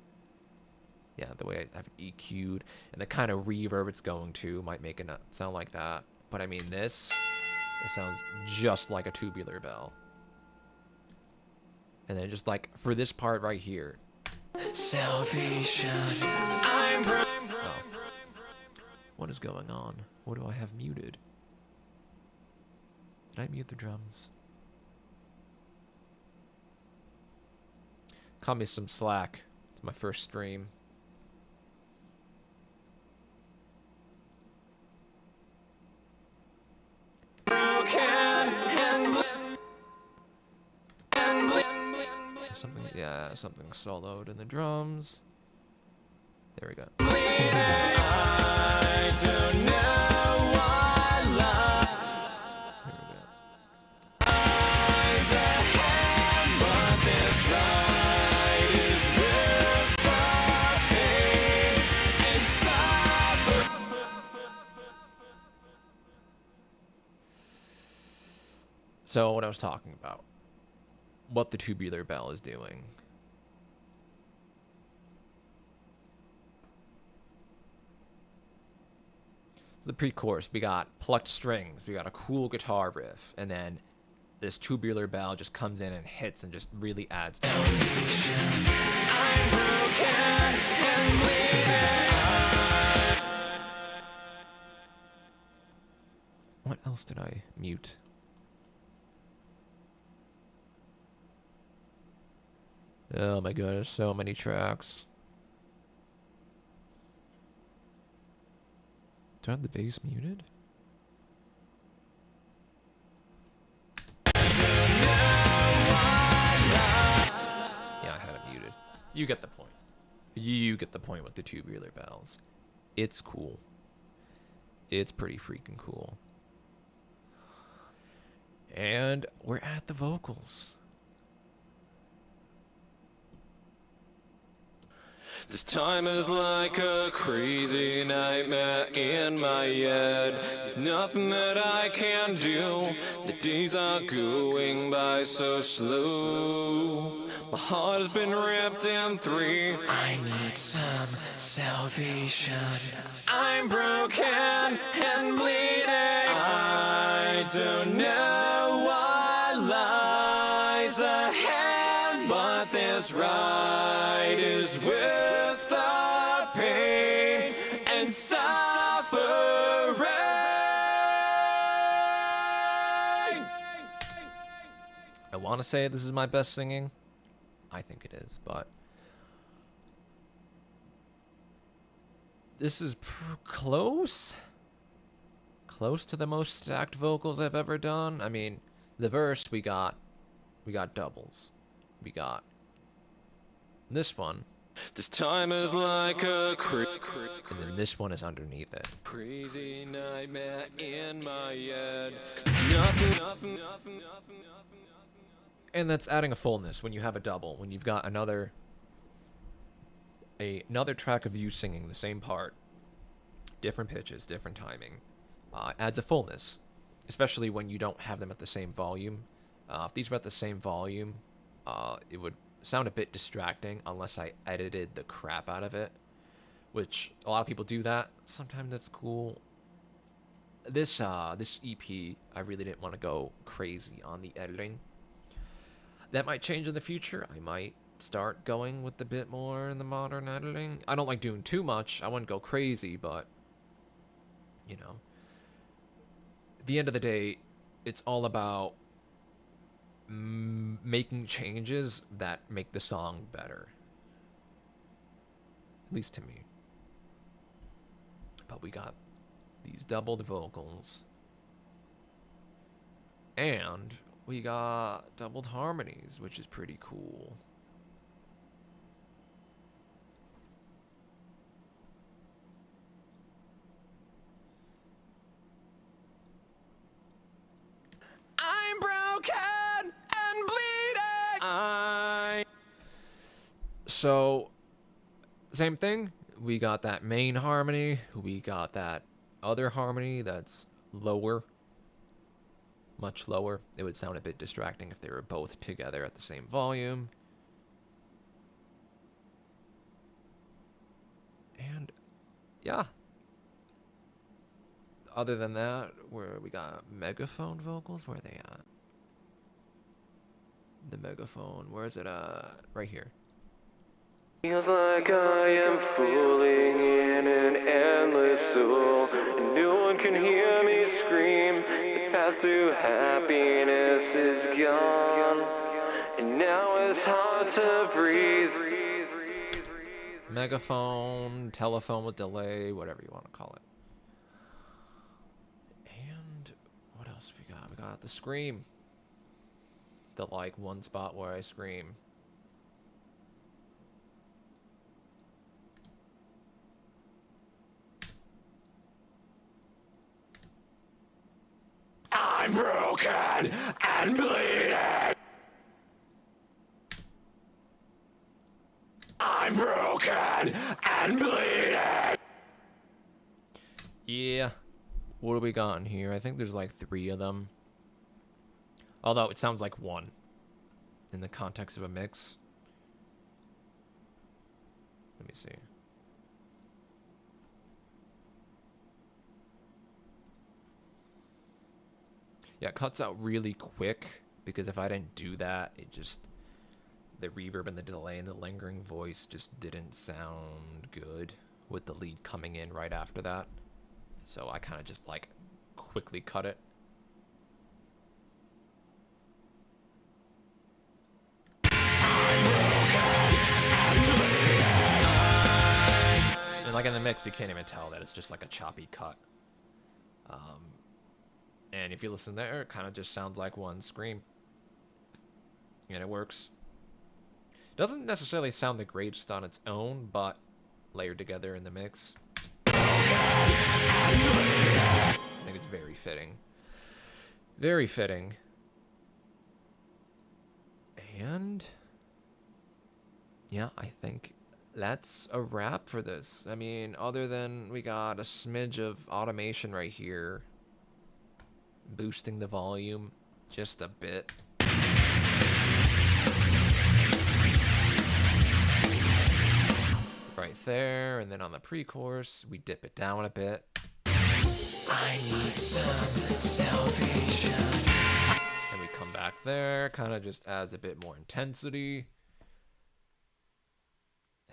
Speaker 1: Yeah, the way I have it EQ'd, and the kind of reverb it's going to might make it not sound like that. But I mean, it sounds just like a tubular bell. And then just like for this part right here. Salvation. Oh. What is going on? What do I have muted? Did I mute the drums? Cut me some slack. It's my first stream. Something soloed in the drums. There we go. I don't know why love. Here we go. Eyes ahead, but this ride is worth the pain and suffer. So what I was talking about. What the tubular bell is doing. The pre-chorus, we got plucked strings, we got a cool guitar riff, and then this tubular bell just comes in and hits and just really adds to it. What else did I mute? Oh my goodness, so many tracks. Do I have the bass muted? Yeah, I had it muted. You get the point. You get the point with the tubular bells. It's cool. It's pretty freaking cool. And we're at the vocals. This time is like a crazy nightmare in my head. There's nothing that I can do. The days are going by so slow. My heart has been ripped in three. I need some salvation. I'm broken and bleeding. I don't know what lies ahead, but this ride is worth the pain and suffering. I want to say this is my best singing. I think it is, but this is close to the most stacked vocals I've ever done. I mean, the verse we got doubles. We got this one.
Speaker 2: This time is like a
Speaker 1: and then this one is underneath it.
Speaker 2: crazy nightmare in my head. There's nothing.
Speaker 1: And that's adding a fullness when you have a double. When you've got another track of you singing the same part, different pitches, different timing, adds a fullness, especially when you don't have them at the same volume. If these were at the same volume, it would sound a bit distracting unless I edited the crap out of it, which a lot of people do that. Sometimes that's cool. This EP, I really didn't want to go crazy on the editing. That might change in the future. I might start going with a bit more in the modern editing. I don't like doing too much. I wouldn't go crazy, but you know, at the end of the day, it's all about making changes that make the song better. At least to me. But we got these doubled vocals. And we got doubled harmonies, which is pretty cool. I'm broken and bleeding. So, same thing. We got that main harmony. We got that other harmony that's lower. Much lower. It would sound a bit distracting if they were both together at the same volume. And yeah. Other than that, where we got megaphone vocals, where are they at? The megaphone, where is it at? Right here.
Speaker 2: Feels like I am falling in an endless soul, and no one can hear me scream. The path to happiness is gone, and now it's hard to breathe.
Speaker 1: Megaphone, telephone with delay, whatever you want to call it. And what else we got? We got the scream. The like one spot where I scream.
Speaker 2: I'm broken and bleeding. I'm broken and bleeding.
Speaker 1: Yeah. What do we got in here? I think there's like 3 of them. Although it sounds like 1 in the context of a mix. Let me see. Yeah, it cuts out really quick because if I didn't do that, it just, the reverb and the delay and the lingering voice just didn't sound good with the lead coming in right after that. So I kind of just like quickly cut it. And like in the mix, you can't even tell that it's just like a choppy cut. And if you listen there, it kind of just sounds like 1 scream. And it works. Doesn't necessarily sound the greatest on its own, but layered together in the mix, I think it's very fitting. Very fitting. And yeah, I think that's a wrap for this. I mean, other than we got a smidge of automation right here, boosting the volume just a bit. Right there, and then on the pre-chorus, we dip it down a bit. I need some salvation. And we come back there, kind of just adds a bit more intensity.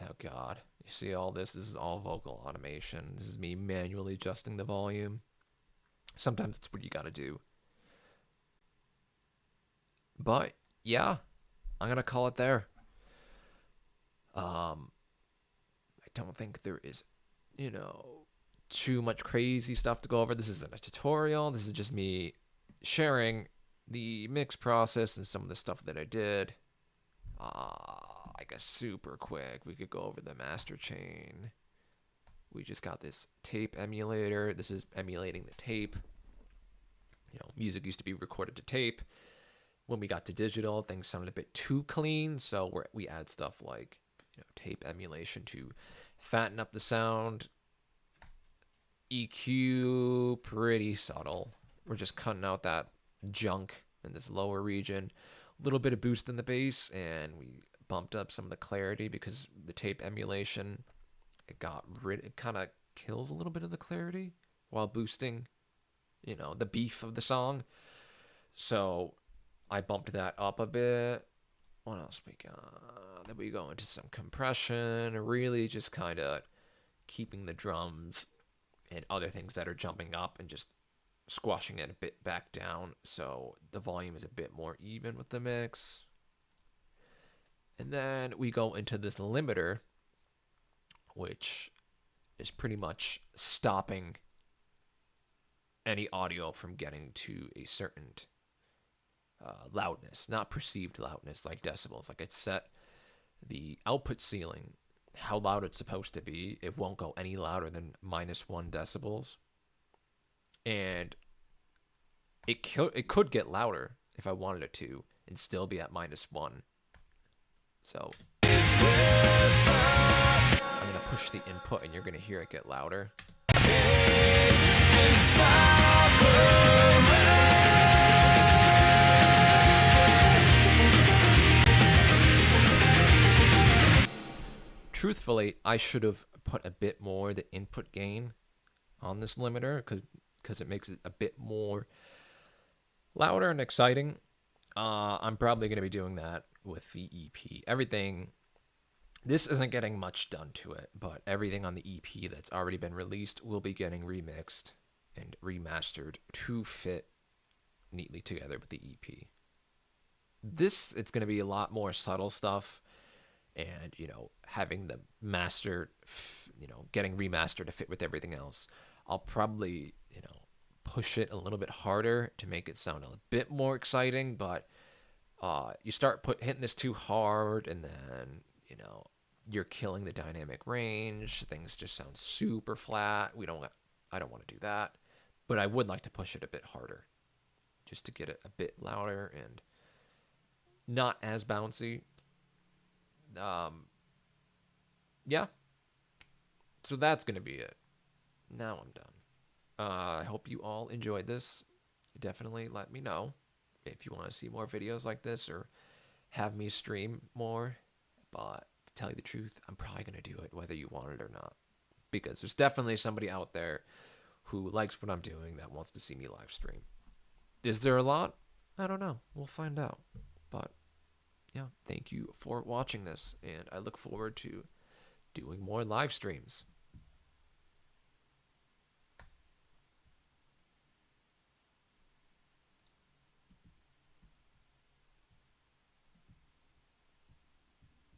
Speaker 1: Oh god, you see all this? This is all vocal automation. This is me manually adjusting the volume. Sometimes it's what you gotta do. But yeah, I'm gonna call it there. Um, I don't think there is, you know, too much crazy stuff to go over. This isn't a tutorial. This is just me sharing the mix process and some of the stuff that I did. I guess super quick, we could go over the master chain. We just got this tape emulator. This is emulating the tape. You know, music used to be recorded to tape. When we got to digital, things sounded a bit too clean, so we add stuff like, you know, tape emulation to fatten up the sound. EQ, pretty subtle. We're just cutting out that junk in this lower region. A little bit of boost in the bass, and we bumped up some of the clarity because the tape emulation, it kind of kills a little bit of the clarity while boosting, you know, the beef of the song. So I bumped that up a bit. What else we got? Then we go into some compression, really just kind of keeping the drums and other things that are jumping up and just squashing it a bit back down so the volume is a bit more even with the mix. And then we go into this limiter, which is pretty much stopping any audio from getting to a certain loudness, not perceived loudness like decibels. Like, it's set the output ceiling, how loud it's supposed to be. It won't go any louder than -1 decibels. And it could get louder if I wanted it to and still be at -1. So I'm going to push the input and you're going to hear it get louder. Truthfully, I should have put a bit more the input gain on this limiter because it makes it a bit more louder and exciting. I'm probably going to be doing that with the EP. This isn't getting much done to it, but everything on the EP that's already been released will be getting remixed and remastered to fit neatly together with the EP. It's going to be a lot more subtle stuff, and, you know, having the master, you know, getting remastered to fit with everything else. I'll probably, you know, push it a little bit harder to make it sound a bit more exciting, but you start hitting this too hard, and then, you know, you're killing the dynamic range. Things just sound super flat. I don't want to do that, but I would like to push it a bit harder just to get it a bit louder and not as bouncy. Yeah. So that's going to be it. Now I'm done. I hope you all enjoyed this. Definitely let me know if you want to see more videos like this or have me stream more. But to tell you the truth, I'm probably going to do it whether you want it or not. Because there's definitely somebody out there who likes what I'm doing that wants to see me live stream. Is there a lot? I don't know. We'll find out. But yeah, thank you for watching this, and I look forward to doing more live streams.